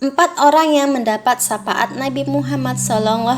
Empat orang yang mendapat syafaat Nabi Muhammad SAW.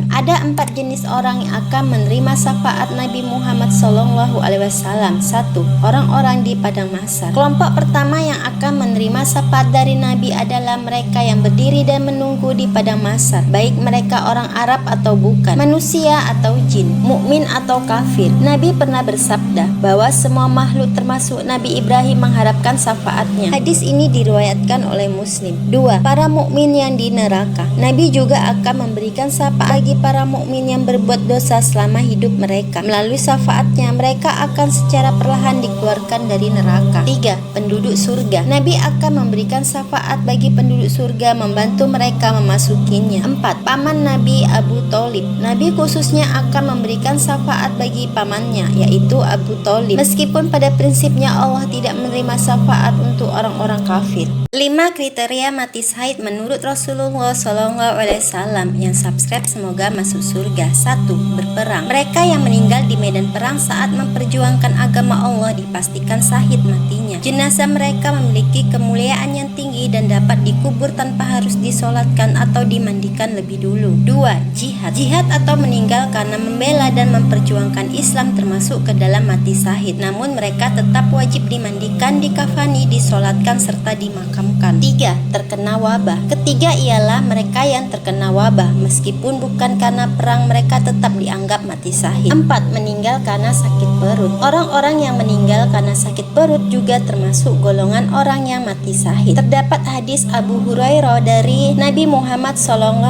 Ada 4 jenis orang yang akan menerima syafaat Nabi Muhammad SAW. 1. Orang-orang di padang mahsyar. Kelompok pertama yang akan menerima syafaat dari Nabi adalah mereka yang berdiri dan menunggu di padang mahsyar, baik mereka orang Arab atau bukan, manusia atau jin, mukmin atau kafir. Nabi pernah bersabda bahwa semua makhluk termasuk Nabi Ibrahim mengharapkan syafaatnya. Hadis ini diriwayatkan oleh Muslim. 2. Para mukmin yang di neraka. Nabi juga akan memberikan syafaat bagi para mukmin yang berbuat dosa selama hidup mereka. Melalui syafaatnya, mereka akan secara perlahan dikeluarkan dari neraka. 3. Penduduk surga. Nabi akan memberikan syafaat bagi penduduk surga, membantu mereka memasukinya. 4. Paman Nabi Abu Thalib. Nabi khususnya akan memberikan syafaat bagi pamannya, yaitu Abu Thalib. Meskipun pada prinsipnya Allah tidak menerima syafaat untuk orang-orang kafir. 5 kriteria mati syahid menurut Rasulullah SAW. Yang subscribe semoga masuk surga. 1. Berperang. Mereka yang meninggal di medan perang saat memperjuangkan agama Allah dipastikan syahid matinya. Jenazah mereka memiliki kemuliaan yang tinggi dan dapat dikubur tanpa harus disolatkan atau dimandikan lebih dulu. 2. Jihad. Jihad atau meninggal karena membela dan memperjuangkan Islam termasuk ke dalam mati syahid. Namun mereka tetap wajib dimandikan, dikafani, disolatkan serta dimakamkan. 3. Terkena wabah. Ketiga ialah mereka yang terkena wabah, meskipun bukan karena perang mereka tetap dianggap mati syahid. 4. Meninggal karena sakit perut. Orang-orang yang meninggal karena sakit perut juga termasuk golongan orang yang mati syahid. Terdapat hadis Abu Hurairah dari Nabi Muhammad SAW.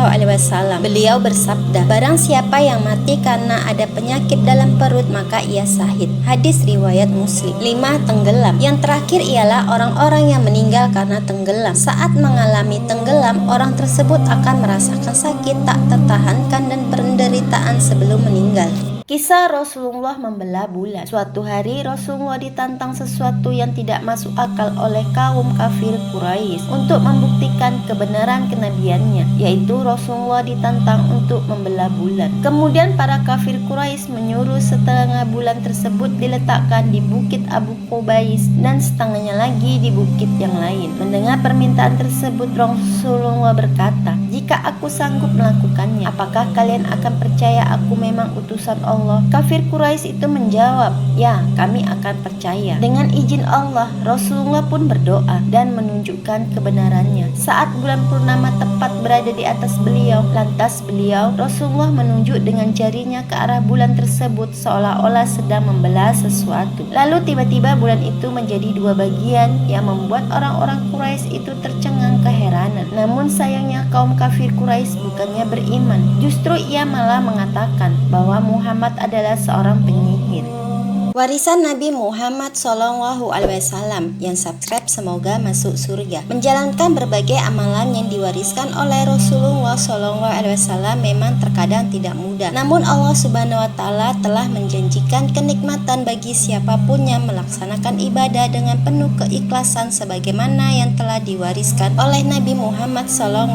Beliau bersabda, barang siapa yang mati karena ada penyakit dalam perut maka ia syahid. Hadis riwayat Muslim. 5. Tenggelam. Yang terakhir ialah orang-orang yang meninggal karena tenggelam. Saat mengalami tenggelam, orang tersebut akan merasakan sakit tak tertahankan dan penderitaan sebelum meninggal. Kisah Rasulullah membelah bulan. Suatu hari Rasulullah ditantang sesuatu yang tidak masuk akal oleh kaum kafir Quraisy untuk membuktikan kebenaran kenabiannya, yaitu Rasulullah ditantang untuk membelah bulan. Kemudian para kafir Quraisy menyuruh setengah bulan tersebut diletakkan di bukit Abu Qubais dan setengahnya lagi di bukit yang lain. Mendengar permintaan tersebut, Rasulullah berkata, jika aku sanggup melakukannya, apakah kalian akan percaya aku memang utusan Allah? Kafir Quraisy itu menjawab, ya, kami akan percaya. Dengan izin Allah, Rasulullah pun berdoa dan menunjukkan kebenarannya. Saat bulan purnama tepat berada di atas beliau, lantas Rasulullah menunjuk dengan jarinya ke arah bulan tersebut seolah-olah sedang membelah sesuatu. Lalu tiba-tiba bulan itu menjadi 2 bagian yang membuat orang-orang Quraisy itu tercengang keheranan. Namun sayangnya kaum kafir Quraisy bukannya beriman, justru ia malah mengatakan bahwa Muhammad adalah seorang penyihir. Warisan Nabi Muhammad SAW. Yang subscribe semoga masuk surga. Menjalankan berbagai amalan yang diwariskan oleh Rasulullah SAW memang terkadang tidak mudah. Namun Allah Subhanahu Wa Taala telah menjanjikan kenikmatan bagi siapapun yang melaksanakan ibadah dengan penuh keikhlasan sebagaimana yang telah diwariskan oleh Nabi Muhammad SAW.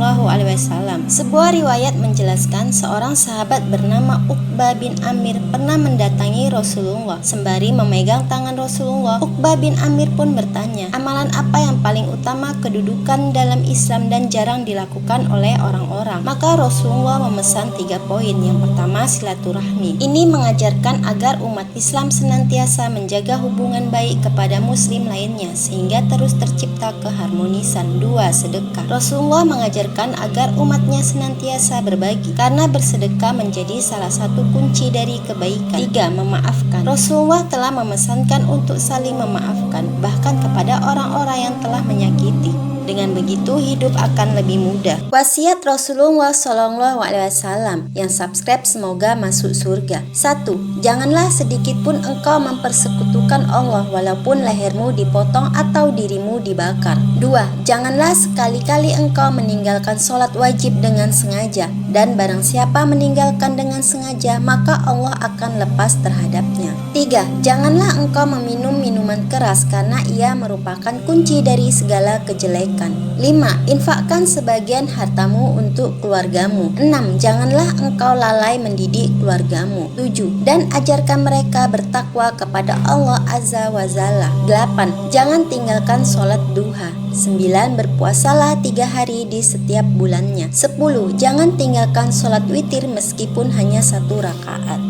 Sebuah riwayat menjelaskan seorang sahabat bernama Uqbah bin Amir pernah mendatangi Rasulullah. Sembari memegang tangan Rasulullah, Uqbah bin Amir pun bertanya, amalan apa yang paling utama kedudukan dalam Islam dan jarang dilakukan oleh orang-orang? Maka Rasulullah memesan 3 poin. Yang pertama, silaturahmi. Ini mengajarkan agar umat Islam senantiasa menjaga hubungan baik kepada muslim lainnya sehingga terus tercipta keharmonisan. 2. Sedekah. Rasulullah mengajarkan agar umatnya senantiasa berbagi karena bersedekah menjadi salah satu kunci dari kebaikan. 3. Memaafkan. Rasulullah telah memesankan untuk saling memaafkan, bahkan kepada orang-orang yang telah menyakiti. Dengan begitu hidup akan lebih mudah. Wasiat Rasulullah SAW. Yang subscribe semoga masuk surga. 1. Janganlah sedikit pun engkau mempersekutukan Allah walaupun lehermu dipotong atau dirimu dibakar. 2. Janganlah sekali-kali engkau meninggalkan sholat wajib dengan sengaja, dan barang siapa meninggalkan dengan sengaja, maka Allah akan lepas terhadapnya. 3. Janganlah engkau meminum minuman keras karena ia merupakan kunci dari segala kejelekan. 5. Infakkan sebagian hartamu untuk keluargamu. 6. Janganlah engkau lalai mendidik keluargamu. 7. Dan ajarkan mereka bertakwa kepada Allah Azza wa Jalla. 8. Jangan tinggalkan sholat duha. 9. Berpuasalah 3 hari di setiap bulannya. 10. Jangan tinggalkan sholat witir meskipun hanya 1 rakaat.